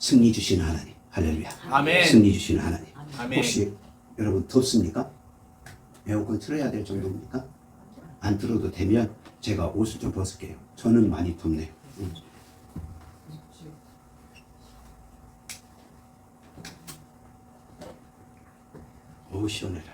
승리 주시는 하나님. 할렐루야. 아멘. 승리 주시는 하나님. 아멘. 혹시 여러분 덥습니까? 에어컨 틀어야 될 정도입니까? 안 틀어도 되면 제가 옷을 좀 벗을게요. 저는 많이 덥네요. 어우 시원해라.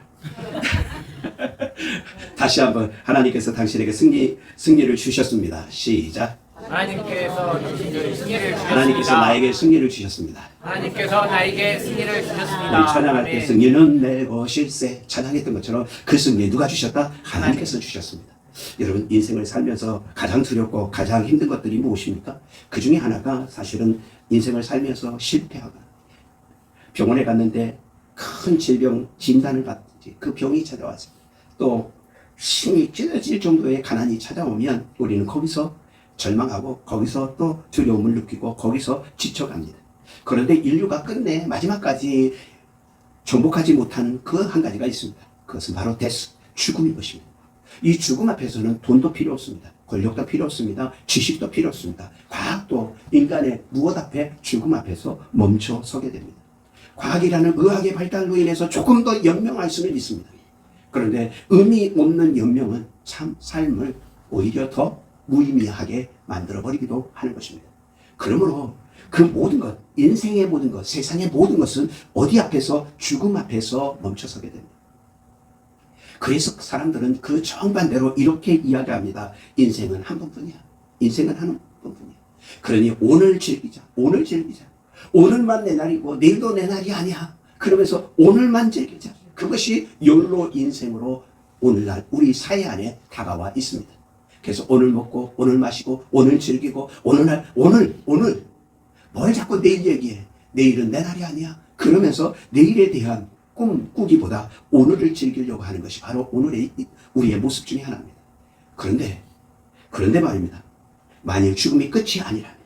다시 한번 하나님께서 당신에게 승리를 주셨습니다. 시작. 하나님께서 승리를 주셨습니다. 하나님께서 나에게 승리를 주셨습니다. 하나님께서 나에게 승리를 주셨습니다. 우리 찬양할 때 아멘. 승리는 내 것일세 찬양했던 것처럼 그 승리 누가 주셨다? 하나님께서 주셨습니다. 여러분 인생을 살면서 가장 두렵고 가장 힘든 것들이 무엇입니까? 그 중에 하나가 사실은 인생을 살면서 실패하거나 병원에 갔는데 큰 질병 진단을 받든지 그 병이 찾아왔어요. 또 힘이 찢어질 정도의 가난이 찾아오면 우리는 거기서 절망하고 거기서 또 두려움을 느끼고 거기서 지쳐갑니다. 그런데 인류가 끝내 마지막까지 정복하지 못한 그 한 가지가 있습니다. 그것은 바로 데스, 죽음인 것입니다. 이 죽음 앞에서는 돈도 필요 없습니다. 권력도 필요 없습니다. 지식도 필요 없습니다. 과학도 인간의 무엇 앞에 죽음 앞에서 멈춰 서게 됩니다. 과학이라는 의학의 발달로 인해서 조금 더 연명할 수는 있습니다. 그런데 의미 없는 연명은 참 삶을 오히려 더 무의미하게 만들어버리기도 하는 것입니다. 그러므로 그 모든 것, 인생의 모든 것, 세상의 모든 것은 어디 앞에서? 죽음 앞에서 멈춰서게 됩니다. 그래서 사람들은 그 정반대로 이렇게 이야기합니다. 인생은 한 번뿐이야. 인생은 한 번뿐이야. 그러니 오늘 즐기자. 오늘 즐기자. 오늘만 내 날이고 내일도 내 날이 아니야. 그러면서 오늘만 즐기자. 그것이 욜로 인생으로 오늘날 우리 사회 안에 다가와 있습니다. 그래서 오늘 먹고 오늘 마시고 오늘 즐기고 오늘날 오늘 뭘 자꾸 내일 얘기해. 내일은 내 날이 아니야. 그러면서 내일에 대한 꿈 꾸기보다 오늘을 즐기려고 하는 것이 바로 오늘의 우리의 모습 중에 하나입니다. 그런데 말입니다. 만일 죽음이 끝이 아니라면,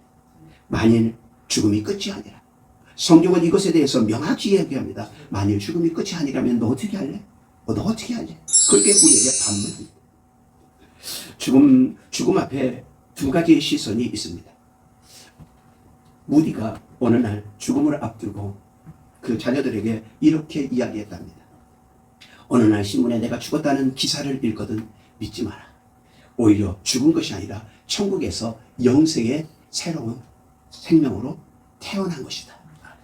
만일 죽음이 끝이 아니라, 성경은 이것에 대해서 명확히 얘기합니다. 만일 죽음이 끝이 아니라면 너 어떻게 할래? 너 어떻게 할래? 그렇게 우리에게 반문합니다. 죽음 앞에 두 가지의 시선이 있습니다. 무디가 어느 날 죽음을 앞두고 그 자녀들에게 이렇게 이야기했답니다. 어느 날 신문에 내가 죽었다는 기사를 읽거든 믿지 마라. 오히려 죽은 것이 아니라 천국에서 영생의 새로운 생명으로 태어난 것이다.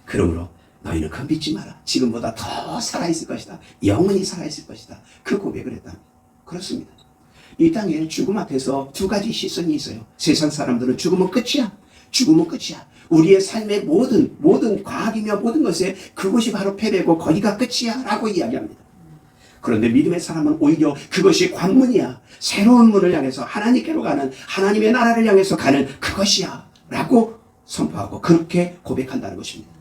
그러므로 너희는 그건 믿지 마라. 지금보다 더 살아있을 것이다. 영원히 살아있을 것이다. 그 고백을 했답니다. 그렇습니다. 이 땅에 죽음 앞에서 두 가지 시선이 있어요. 세상 사람들은 죽음은 끝이야. 죽음은 끝이야. 우리의 삶의 모든 과학이며 모든 것에 그것이 바로 패배고 거기가 끝이야 라고 이야기합니다. 그런데 믿음의 사람은 오히려 그것이 관문이야. 새로운 문을 향해서 하나님께로 가는, 하나님의 나라를 향해서 가는 그것이야 라고 선포하고 그렇게 고백한다는 것입니다.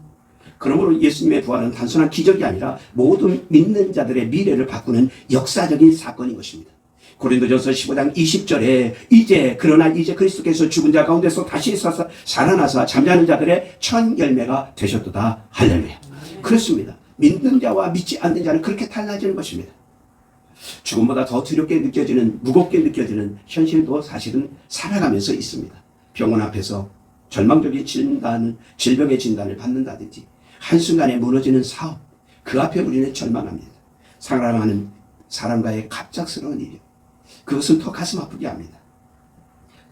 그러므로 예수님의 부활은 단순한 기적이 아니라 모든 믿는 자들의 미래를 바꾸는 역사적인 사건인 것입니다. 고린도전서 15장 20절에 그러나 이제 그리스도께서 죽은 자 가운데서 다시 살아나사 잠자는 자들의 첫 열매가 되셨도다. 할렐루야. 그렇습니다. 믿는 자와 믿지 않는 자는 그렇게 달라지는 것입니다. 죽음보다 더 두렵게 느껴지는, 무겁게 느껴지는 현실도 사실은 살아가면서 있습니다. 병원 앞에서 절망적인 질병의 진단을 받는다든지 한순간에 무너지는 사업, 그 앞에 우리는 절망합니다. 사랑하는 사람과의 갑작스러운 일이요. 그것은 더 가슴 아프게 합니다.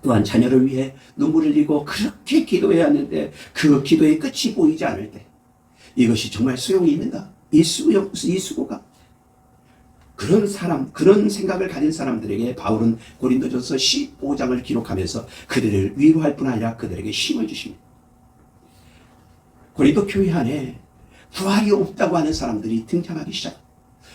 또한 자녀를 위해 눈물을 흘리고 그렇게 기도해야 하는데 그 기도의 끝이 보이지 않을 때 이것이 정말 소용이 있는가? 이 수고가? 그런 생각을 가진 사람들에게 바울은 고린도전서 15장을 기록하면서 그들을 위로할 뿐 아니라 그들에게 힘을 주십니다. 고린도 교회 안에 부활이 없다고 하는 사람들이 등장하기 시작합니다.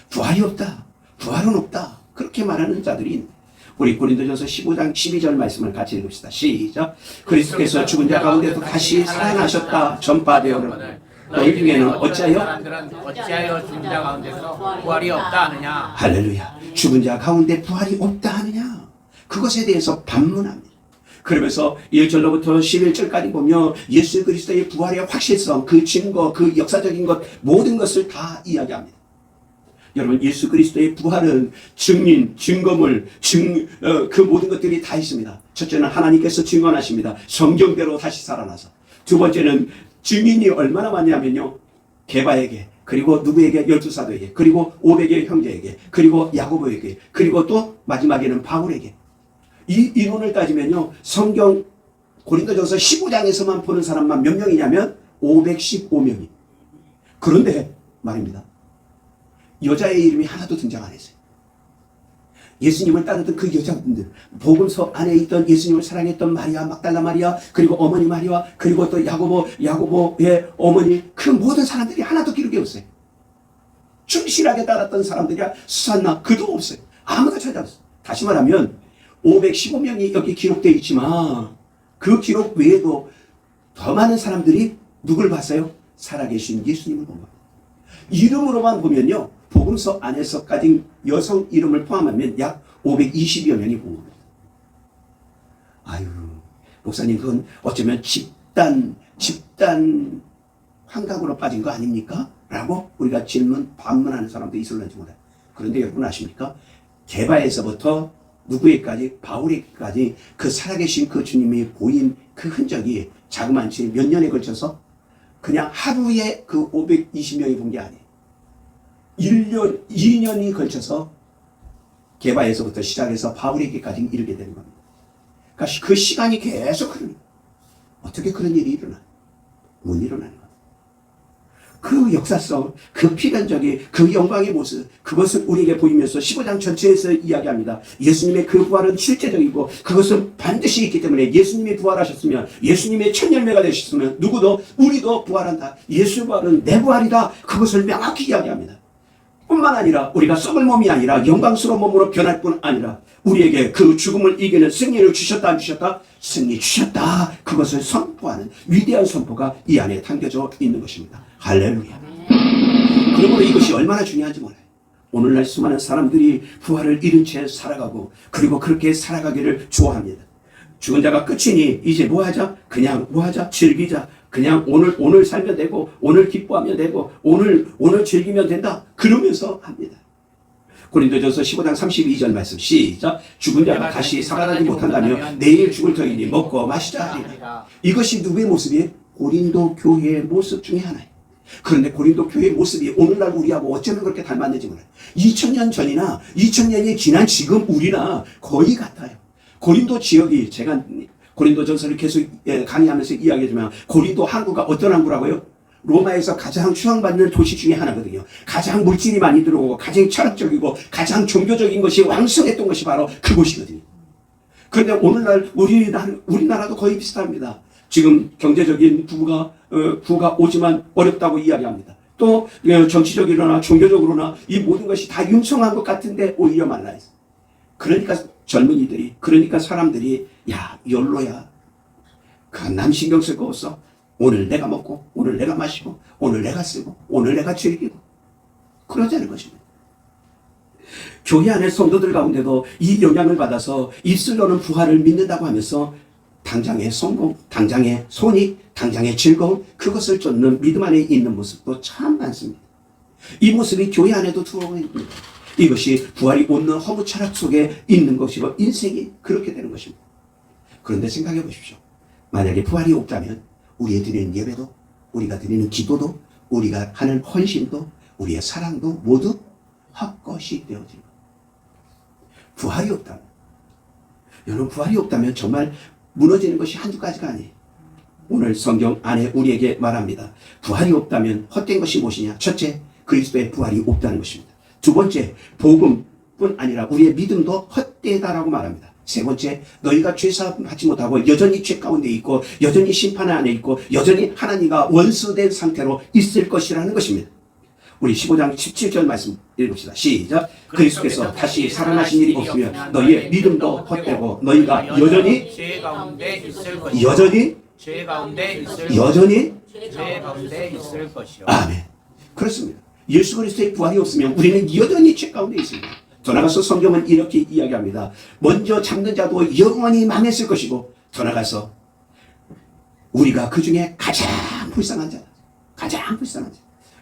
부활이 없다. 부활은 없다. 그렇게 말하는 자들이 있는데 우리 고린도전서 15장 12절 말씀을 같이 읽읍시다. 시작. 그리스도께서 죽은 자 가운데서 다시 살아나셨다 전파되어는 너희 중에는 어찌하여 죽은 자 가운데서 부활이 없다 하느냐. 할렐루야. 죽은 자 가운데 부활이 없다 하느냐. 그것에 대해서 반문합니다. 그러면서 1절로부터 11절까지 보면 예수 그리스도의 부활의 확실성, 그 증거, 그 역사적인 것 모든 것을 다 이야기합니다. 여러분 예수 그리스도의 부활은 증인, 증거물, 그 모든 것들이 다 있습니다. 첫째는 하나님께서 증언하십니다. 성경대로 다시 살아나서. 두 번째는 증인이 얼마나 많냐면요. 게바에게, 그리고 누구에게? 12사도에게, 그리고 500의 형제에게, 그리고 야고보에게, 그리고 또 마지막에는 바울에게. 이 인원을 따지면요. 성경 고린도전서 15장에서만 보는 사람만 몇 명이냐면 515명이. 그런데 말입니다. 여자의 이름이 하나도 등장 안 했어요. 예수님을 따르던 그 여자분들, 복음서 안에 있던 예수님을 사랑했던 마리아, 막달라 마리아, 그리고 어머니 마리아, 그리고 또 야고보의 어머니, 그 모든 사람들이 하나도 기록이 없어요. 충실하게 따랐던 사람들이야 수산나 그도 없어요. 아무도 찾아없어요. 다시 말하면 515명이 여기 기록되어 있지만 그 기록 외에도 더 많은 사람들이 누굴 봤어요? 살아계신 예수님을 본 겁니다. 이름으로만 보면요. 복음서 안에서까지 여성 이름을 포함하면 약 520여 명이 본 겁니다. 아유, 목사님 그건 어쩌면 집단 환각으로 빠진 거 아닙니까? 라고 우리가 반문하는 사람도 있을런지 몰라요. 그런데 여러분 아십니까? 게바에서부터 누구에까지? 바울에까지 그 살아계신 그 주님이 보인 그 흔적이 자그만치 몇 년에 걸쳐서 그냥 하루에 그 520명이 본 게 아니에요. 1년, 2년이 걸쳐서 게바에서부터 시작해서 바울에게까지 이르게 되는 겁니다. 그러니까 그 시간이 계속 흐릅니다. 어떻게 그런 일이 일어나요? 못 일어나는 겁니다. 그 역사성, 그 필연적인 그 영광의 모습, 그것을 우리에게 보이면서 15장 전체에서 이야기합니다. 예수님의 그 부활은 실제적이고 그것은 반드시 있기 때문에 예수님이 부활하셨으면, 예수님의 첫 열매가 되셨으면 누구도 우리도 부활한다. 예수 부활은 내 부활이다. 그것을 명확히 이야기합니다. 뿐만 아니라 우리가 썩을 몸이 아니라 영광스러운 몸으로 변할 뿐 아니라 우리에게 그 죽음을 이기는 승리를 주셨다 안 주셨다? 승리 주셨다. 그것을 선포하는 위대한 선포가 이 안에 담겨져 있는 것입니다. 할렐루야. 그러므로 이것이 얼마나 중요한지 몰라요. 오늘날 수많은 사람들이 부활을 잃은 채 살아가고 그리고 그렇게 살아가기를 좋아합니다. 죽은 자가 끝이니 이제 뭐 하자? 그냥 뭐 하자? 즐기자. 그냥 오늘 살면 되고 오늘 기뻐하면 되고 오늘 즐기면 된다. 그러면서 합니다. 고린도전서 15장 32절 말씀 시작. 죽은 자가 다시 살아나지 못한다며 내일 죽을 터이니 먹고 마시자 하리라. 이것이 누구의 모습이에요? 고린도 교회의 모습 중에 하나예요. 그런데 고린도 교회의 모습이 오늘날 우리하고 어쩌면 그렇게 닮았는지 몰라요. 2000년 전이나 2000년이 지난 지금 우리나 거의 같아요. 고린도 지역이, 제가 고린도전서를 계속 강의하면서 이야기하지만 고린도 항구가 어떤 항구라고요? 로마에서 가장 추앙받는 도시 중에 하나거든요. 가장 물질이 많이 들어오고 가장 철학적이고 가장 종교적인 것이 왕성했던 것이 바로 그곳이거든요. 그런데 오늘날 우리나라도 거의 비슷합니다. 지금 경제적인 부가 오지만 어렵다고 이야기합니다. 또 정치적이거나 종교적으로나 이 모든 것이 다 융성한 것 같은데 오히려 말라있어요. 그러니까 젊은이들이, 그러니까 사람들이 야 욜로야. 그 남 신경 쓸 거 없어. 오늘 내가 먹고 오늘 내가 마시고 오늘 내가 쓰고 오늘 내가 즐기고 그러자는 것입니다. 교회 안의 성도들 가운데도 이 영향을 받아서 입술로는 부활을 믿는다고 하면서 당장의 성공, 당장의 손익, 당장의 즐거움, 그것을 쫓는 믿음 안에 있는 모습도 참 많습니다. 이 모습이 교회 안에도 들어오고 있습니다. 이것이 부활이 없는 허무 철학 속에 있는 것이고 인생이 그렇게 되는 것입니다. 그런데 생각해 보십시오. 만약에 부활이 없다면 우리의 드리는 예배도, 우리가 드리는 기도도, 우리가 하는 헌신도, 우리의 사랑도 모두 헛것이 되어지는 겁니다. 부활이 없다면, 여러분 부활이 없다면 정말 무너지는 것이 한두 가지가 아니에요. 오늘 성경 안에 우리에게 말합니다. 부활이 없다면 헛된 것이 무엇이냐? 첫째, 그리스도의 부활이 없다는 것입니다. 두 번째, 복음뿐 아니라 우리의 믿음도 헛되다라고 말합니다. 세 번째, 너희가 죄사함 받지 못하고 여전히 죄 가운데 있고 여전히 심판 안에 있고 여전히 하나님과 원수된 상태로 있을 것이라는 것입니다. 우리 15장 17절 말씀 읽읍시다. 시작. 그리스도께서 다시 살아나신 일이 없으면 너희의 믿음도 헛되고 너희가 여전히 죄 가운데 있을 것이요. 여전히 죄 가운데 있을 죄 가운데 있을 것이요. 아멘. 그렇습니다. 예수 그리스도의 부활이 없으면 우리는 여전히 죄 가운데 있습니다. 더 나가서 성경은 이렇게 이야기합니다. 먼저 잡는 자도 영원히 망했을 것이고 더 나가서 우리가 그 중에 가장 불쌍한 자다. 가장 불쌍한 자.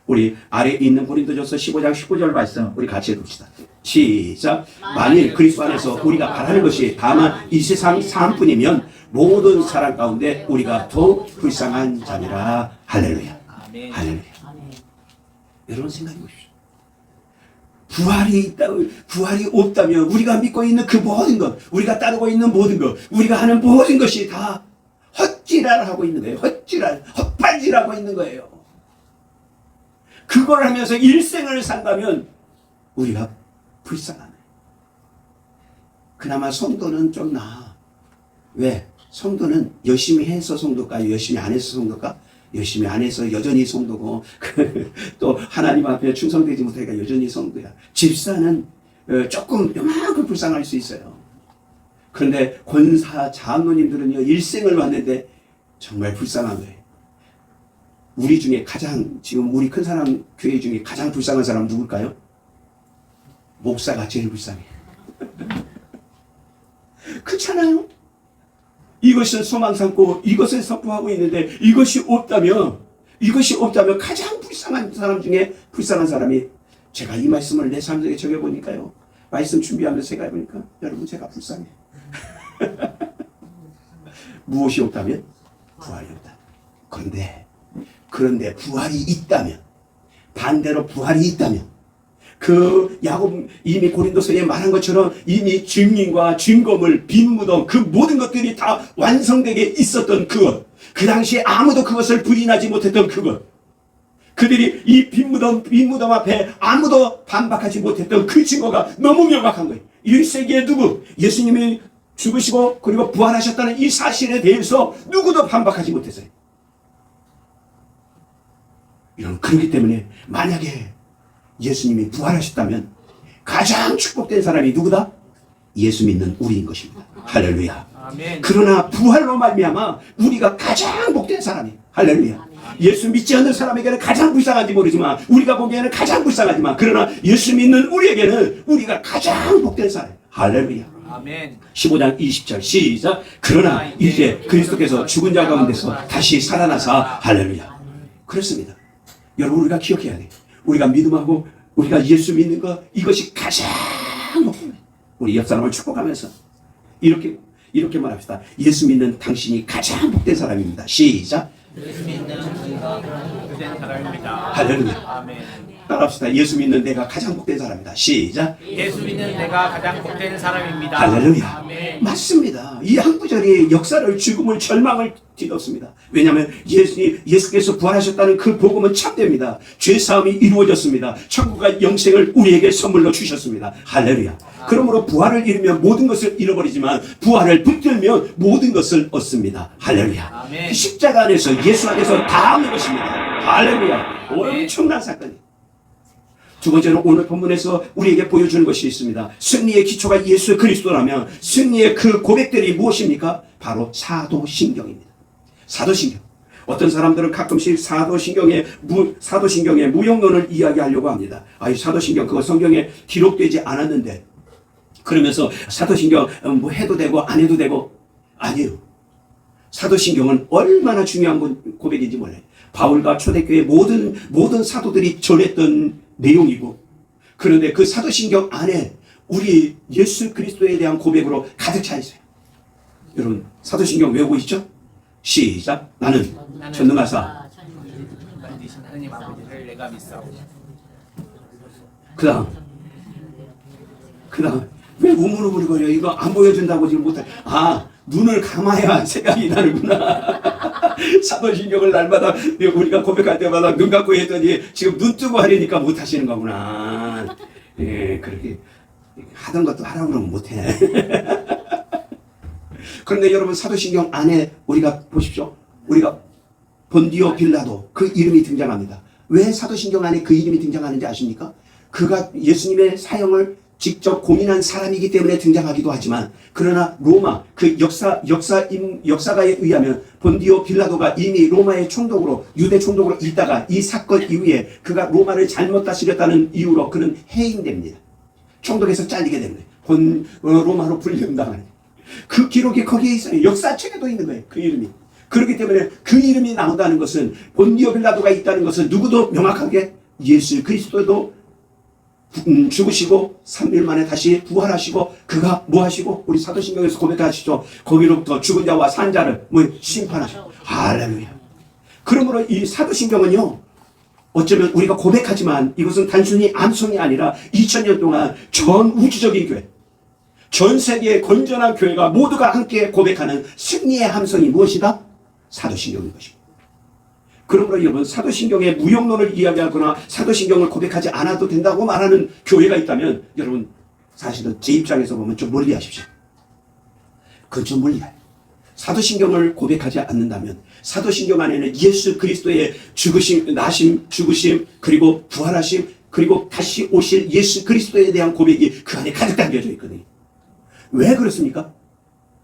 우리 아래에 있는 고린도전서 15장 19절 말씀 우리 같이 읽읍시다. 시작. 만일 그리스도 안에서 우리가 바라는 것이 다만 이 세상 삶뿐이면 모든 사람 가운데 우리가 더 불쌍한 자니라. 할렐루야. 아멘. 할렐루야. 여러분 생각해 보십시오. 부활이 없다면 우리가 믿고 있는 그 모든 것, 우리가 따르고 있는 모든 것, 우리가 하는 모든 것이 다 헛지랄하고 있는 거예요. 헛발질하고 있는 거예요. 그걸 하면서 일생을 산다면 우리가 불쌍하네. 그나마 성도는 좀 나아. 왜? 성도는 열심히 해서 성도일까요? 열심히 안 해서 성도일까? 열심히 안 해서 여전히 성도고 또 하나님 앞에 충성되지 못하니까 여전히 성도야. 집사는 조금 요만큼 불쌍할 수 있어요. 그런데 권사 장로님들은요, 일생을 왔는데 정말 불쌍한 거예요. 우리 중에 지금 우리 큰 사람 교회 중에 가장 불쌍한 사람 누굴까요? 목사가 제일 불쌍해. 그렇잖아요. 이것을 소망 삼고 이것을 선포하고 있는데 이것이 없다면 가장 불쌍한 사람 중에 불쌍한 사람이, 제가 이 말씀을 내 삶 속에 적여보니까요, 말씀 준비하면서 생각해보니까 여러분 제가 불쌍해. 무엇이 없다면? 부활이 없다. 그런데 부활이 있다면, 반대로 부활이 있다면, 그 야곱 이미 고린도서에 말한 것처럼 이미 증인과 증거물, 빈무덤, 그 모든 것들이 다 완성되게 있었던 그것, 그 당시에 아무도 그것을 부인하지 못했던 그것, 그들이 이 빈무덤 앞에 아무도 반박하지 못했던 그 증거가 너무 명확한 거예요. 1세기에 누구? 예수님이 죽으시고 그리고 부활하셨다는 이 사실에 대해서 누구도 반박하지 못했어요. 그렇기 때문에 만약에 예수님이 부활하셨다면 가장 축복된 사람이 누구다? 예수 믿는 우리인 것입니다. 할렐루야. 아멘. 그러나 부활로 말미암아 우리가 가장 복된 사람이, 할렐루야. 예수 믿지 않는 사람에게는 가장 불쌍한지 모르지만, 우리가 보기에는 가장 불쌍하지만, 그러나 예수 믿는 우리에게는 우리가 가장 복된 사람. 할렐루야. 아멘. 15장 20절 시작. 그러나 이제 그리스도께서 죽은 자 가운데서 다시 살아나사, 할렐루야. 그렇습니다. 여러분, 우리가 기억해야 돼. 우리가 믿음하고 우리가 예수 믿는 것, 이것이 가장 복된 거예요. 우리 옆 사람을 축복하면서 이렇게 말합시다. 예수 믿는 당신이 가장 복된 사람입니다. 시작. 예수 믿는 우리가 복된 사람입니다. 할렐루야. 아멘. 따라합시다. 예수 믿는 내가 가장 복된 사람이다. 시작. 예수 믿는 내가 가장 복된 사람입니다. 할렐루야. 아멘. 맞습니다. 이 한 구절이 역사를, 죽음을, 절망을 뒤덮습니다. 왜냐하면 예수께서 부활하셨다는 그 복음은 참됩니다. 죄사함이 이루어졌습니다. 천국과 영생을 우리에게 선물로 주셨습니다. 할렐루야. 그러므로 부활을 잃으면 모든 것을 잃어버리지만 부활을 붙들면 모든 것을 얻습니다. 할렐루야. 아멘. 십자가 안에서, 예수 안에서 다 얻는 것입니다. 할렐루야. 엄청난 사건이. 두 번째는 오늘 본문에서 우리에게 보여주는 것이 있습니다. 승리의 기초가 예수 그리스도라면 승리의 그 고백들이 무엇입니까? 바로 사도신경입니다. 사도신경. 어떤 사람들은 가끔씩 사도신경의 무용론을 이야기하려고 합니다. 이 사도신경 그거 성경에 기록되지 않았는데, 그러면서 사도신경 뭐 해도 되고 안 해도 되고. 아니에요. 사도신경은 얼마나 중요한 고백인지 몰라요. 바울과 초대교회 모든 사도들이 전했던 내용이고, 그런데 그 사도신경 안에 우리 예수 그리스도에 대한 고백으로 가득 차 있어요. 여러분, 사도신경 외우고 있죠? 시작. 나는 전능하사 만드신 하나님 아버지를 내가 믿사오니. 그 다음 왜 우물우물거려? 이거 안 보여준다고 지금 못해. 눈을 감아야 생각이 나는구나. 사도신경을 날마다 우리가 고백할 때마다 눈 감고 했더니 지금 눈 뜨고 하려니까 못 하시는 거구나. 예, 그렇게 하던 것도 하라고 그러면 못해. 그런데 여러분, 사도신경 안에 우리가 보십시오. 우리가 본디오 빌라도 그 이름이 등장합니다. 왜 사도신경 안에 그 이름이 등장하는지 아십니까? 그가 예수님의 사형을 직접 고민한 사람이기 때문에 등장하기도 하지만, 그러나 로마 그 역사가에 의하면 본디오 빌라도가 이미 로마의 총독으로, 유대 총독으로 있다가 이 사건 이후에 그가 로마를 잘못 다스렸다는 이유로 그는 해임됩니다. 총독에서 잘리게 됩니다. 로마로 불륜당하는 그 기록이 거기에 있어요. 역사책에도 있는 거예요. 그 이름이. 그렇기 때문에 그 이름이 나온다는 것은, 본디오 빌라도가 있다는 것은 누구도 명확하게 예수 그리스도도 죽으시고 3일 만에 다시 부활하시고 그가 뭐 하시고 우리 사도신경에서 고백하시죠. 거기로부터 죽은 자와 산 자를 뭐 심판하시고 할렐루야. 그러므로 이 사도신경은요 어쩌면 우리가 고백하지만 이것은 단순히 암송이 아니라 2000년 동안 전 우주적인 교회, 전 세계의 건전한 교회가 모두가 함께 고백하는 승리의 함성이 무엇이다? 사도신경인 것입니다. 그러므로 여러분 사도신경의 무용론을 이야기하거나 사도신경을 고백하지 않아도 된다고 말하는 교회가 있다면 여러분 사실은 제 입장에서 보면 좀 멀리하십시오. 그건 좀 멀리해요. 사도신경을 고백하지 않는다면 사도신경 안에는 예수 그리스도의 죽으심, 나심, 죽으심, 그리고 부활하심, 그리고 다시 오실 예수 그리스도에 대한 고백이 그 안에 가득 담겨져 있거든요. 왜 그렇습니까?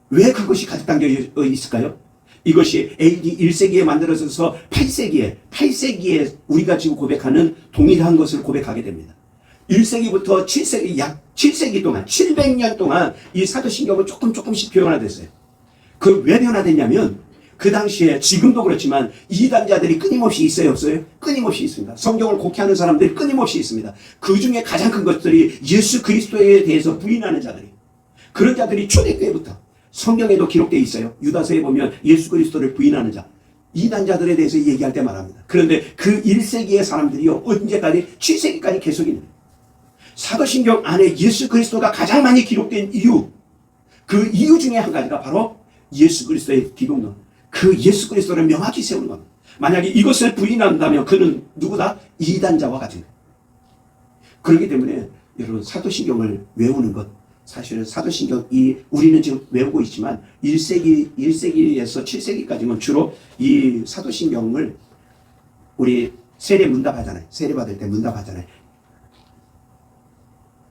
왜 그것이 가득 담겨 있을까요? 이것이 AD 1세기에 만들어져서 8세기에 우리가 지금 고백하는 동일한 것을 고백하게 됩니다. 1세기부터 7세기, 약 7세기 동안, 700년 동안 이 사도신경은 조금씩 변화됐어요. 그 왜 변화됐냐면 그 당시에 지금도 그렇지만 이단자들이 끊임없이 있어요, 없어요? 끊임없이 있습니다. 성경을 곡해하는 사람들이 끊임없이 있습니다. 그 중에 가장 큰 것들이 예수 그리스도에 대해서 부인하는 자들이, 그런 자들이 초대교회부터 성경에도 기록되어 있어요. 유다서에 보면 예수 그리스도를 부인하는 자, 이단자들에 대해서 얘기할 때 말합니다. 그런데 그 1세기의 사람들이요 언제까지? 7세기까지 계속 있는 거예요. 사도신경 안에 예수 그리스도가 가장 많이 기록된 이유, 그 이유 중에 한 가지가 바로 예수 그리스도의 기독론, 그 예수 그리스도를 명확히 세우는 겁니다. 만약에 이것을 부인한다면 그는 누구다? 이단자와 같은 거예요. 그렇기 때문에 여러분 사도신경을 외우는 것, 사실은 사도신경이 우리는 지금 외우고 있지만 1세기에서 7세기까지는 주로 이 사도신경을 우리 세례 문답하잖아요. 세례 받을 때 문답하잖아요.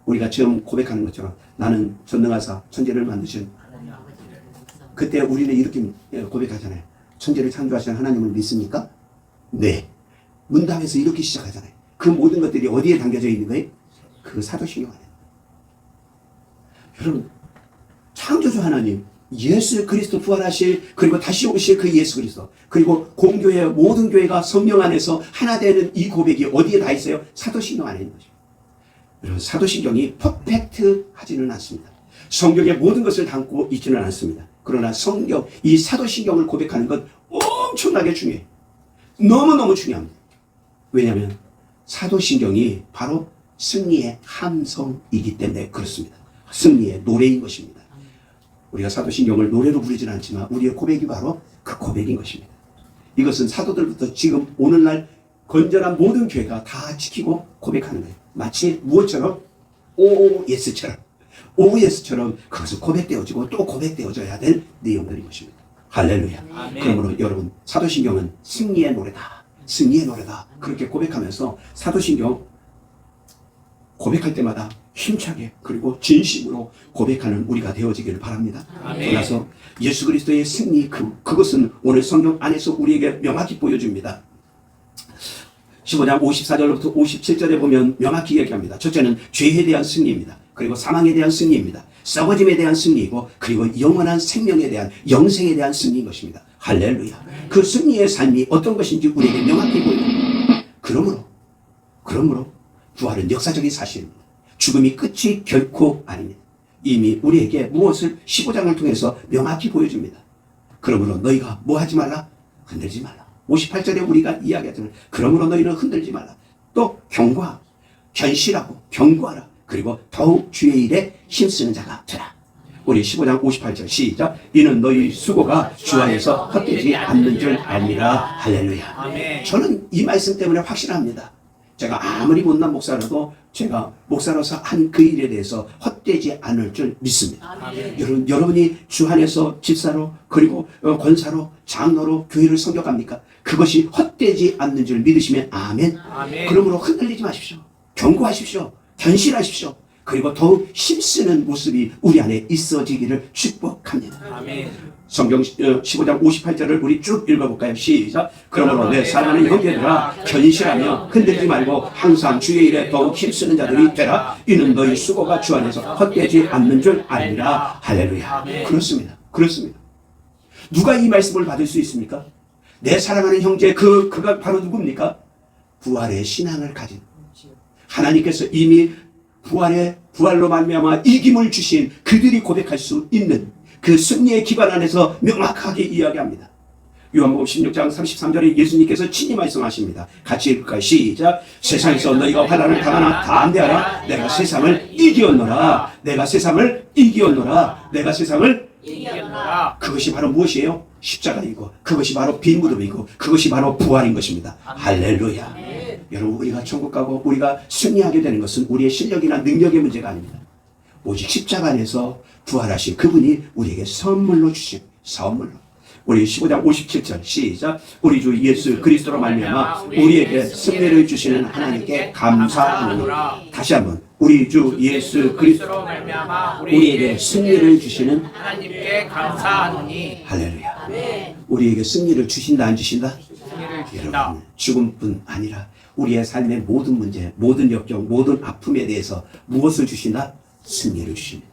우리가 지금 고백하는 것처럼 나는 전능하사 천지를 만드신, 그때 우리는 이렇게 고백하잖아요. 천지를 창조하신 하나님을 믿습니까? 네. 문답에서 이렇게 시작하잖아요. 그 모든 것들이 어디에 담겨져 있는 거예요? 그 사도신경 안에. 여러분, 창조주 하나님, 예수 그리스도 부활하실, 그리고 다시 오실 그 예수 그리스도, 그리고 공교회 모든 교회가 성령 안에서 하나 되는 이 고백이 어디에 다 있어요? 사도신경 안에 있는 거죠. 여러분, 사도신경이 퍼펙트하지는 않습니다. 성경의 모든 것을 담고 있지는 않습니다. 그러나 성경, 이 사도신경을 고백하는 건 엄청나게 중요해요. 너무너무 중요합니다. 왜냐하면 사도신경이 바로 승리의 함성이기 때문에 그렇습니다. 승리의 노래인 것입니다. 우리가 사도신경을 노래로 부르지는 않지만 우리의 고백이 바로 그 고백인 것입니다. 이것은 사도들부터 지금 오늘날 건전한 모든 교회가 다 지키고 고백하는 거예요. 마치 무엇처럼? OS처럼. OS처럼 그것은 고백되어지고 또 고백되어져야 될 내용들인 것입니다. 할렐루야. 아멘. 그러므로 여러분, 사도신경은 승리의 노래다. 승리의 노래다. 그렇게 고백하면서 사도신경 고백할 때마다 힘차게 그리고 진심으로 고백하는 우리가 되어지기를 바랍니다. 아멘. 그래서 예수 그리스도의 승리, 그것은 오늘 성경 안에서 우리에게 명확히 보여줍니다. 15장 54절부터 57절에 보면 명확히 얘기합니다. 첫째는 죄에 대한 승리입니다. 그리고 사망에 대한 승리입니다. 썩어짐에 대한 승리이고, 그리고 영원한 생명에 대한, 영생에 대한 승리인 것입니다. 할렐루야. 그 승리의 삶이 어떤 것인지 우리에게 명확히 보입니다. 그러므로 부활은 역사적인 사실입니다. 죽음이 끝이 결코 아닙니다. 이미 우리에게 무엇을 15장을 통해서 명확히 보여줍니다. 그러므로 너희가 뭐 하지 말라? 흔들지 말라. 58절에 우리가 이야기하잖아요. 그러므로 너희는 흔들지 말라. 또 경고하고 견실하고 경고하라. 그리고 더욱 주의 일에 힘쓰는 자가 되라. 우리 15장 58절 시작. 이는 너희 수고가 주 안에서 헛되지 않는 줄 압니다. 할렐루야. 아멘. 저는 이 말씀 때문에 확신합니다. 제가 아무리 못난 목사라도 제가 목사로서 한 그 일에 대해서 헛되지 않을 줄 믿습니다. 아멘. 여러분이 주 안에서 집사로 그리고 권사로 장로로 교회를 섬겨갑니까? 그것이 헛되지 않는 줄 믿으시면 아멘. 아멘. 그러므로 흔들리지 마십시오. 경고하십시오. 견실하십시오. 그리고 더욱 힘쓰는 모습이 우리 안에 있어지기를 축복합니다. 아멘. 성경 15장 58절을 우리 쭉 읽어볼까요? 시작. 그러므로 내 사랑하는 형제들아 견실하며 흔들지 말고 항상 주의 일에 더욱 힘쓰는 자들이 되라. 이는 너희 수고가 주 안에서 헛되지 않는 줄 아니라. 할렐루야. 그렇습니다. 누가 이 말씀을 받을 수 있습니까? 내 사랑하는 형제, 그가 바로 누굽니까? 부활의 신앙을 가진, 하나님께서 이미 부활로 말미암아 이김을 주신 그들이 고백할 수 있는 그 승리의 기반 안에서 명확하게 이야기합니다. 요한복음 16장 33절에 예수님께서 친히 말씀하십니다. 같이 읽을까요? 시작. 세상에서 너희가 환난을 당하나 담대하라. 내가 세상을 이기었노라. 내가 세상을 이기었노라. 내가 세상을 이겼노라. 그것이 바로 무엇이에요? 십자가이고 그것이 바로 빈 무덤이고 그것이 바로 부활인 것입니다. 할렐루야. 여러분 우리가 천국 가고 우리가 승리하게 되는 것은 우리의 실력이나 능력의 문제가 아닙니다. 오직 십자가 안에서 부활하신 그분이 우리에게 선물로 주신 선물로. 우리 15장 57절 시작. 우리 주 예수 그리스도로 말미암아 우리에게 승리를 주시는 하나님께 감사하노니. 다시 한번 우리 주 예수 그리스도로 말미암아 우리에게 승리를 주시는 하나님께 감사하노니. 할렐루야. 우리에게 승리를 주신다 안 주신다? 승리를 주신다. 여러분 죽음뿐 아니라 우리의 삶의 모든 문제, 모든 역경, 모든 아픔에 대해서 무엇을 주신다? 승리를 주십니다.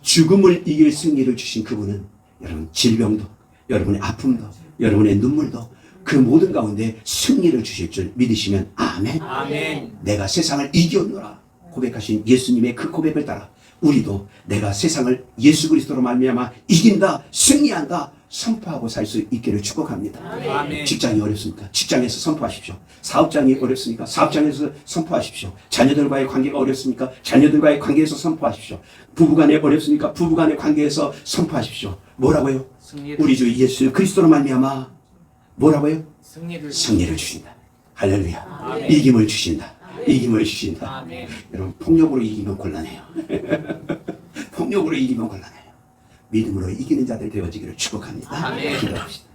죽음을 이길 승리를 주신 그분은 여러분 질병도, 여러분의 아픔도, 여러분의 눈물도 그 모든 가운데 승리를 주실 줄 믿으시면 아멘. 아멘. 내가 세상을 이겼노라 고백하신 예수님의 그 고백을 따라 우리도 내가 세상을 예수 그리스도로 말미암아 이긴다, 승리한다 선포하고 살 수 있기를 축복합니다. 아멘. 직장이 어렵습니까? 직장에서 선포하십시오. 사업장이 어렵습니까? 사업장에서 선포하십시오. 자녀들과의 관계가 어렵습니까? 자녀들과의 관계에서 선포하십시오. 부부간에 어렵습니까? 부부간의 관계에서 선포하십시오. 뭐라고요? 승리를 우리 주 예수 그리스도로 말미암아 뭐라고요? 승리를 주신다. 할렐루야. 아멘. 이김을 주신다. 이김을 주신다. 아멘. 여러분 폭력으로 이기면 곤란해요. 폭력으로 이기면 곤란해요. 믿음으로 이기는 자들 되어지기를 축복합니다. 아멘. 기도합시다.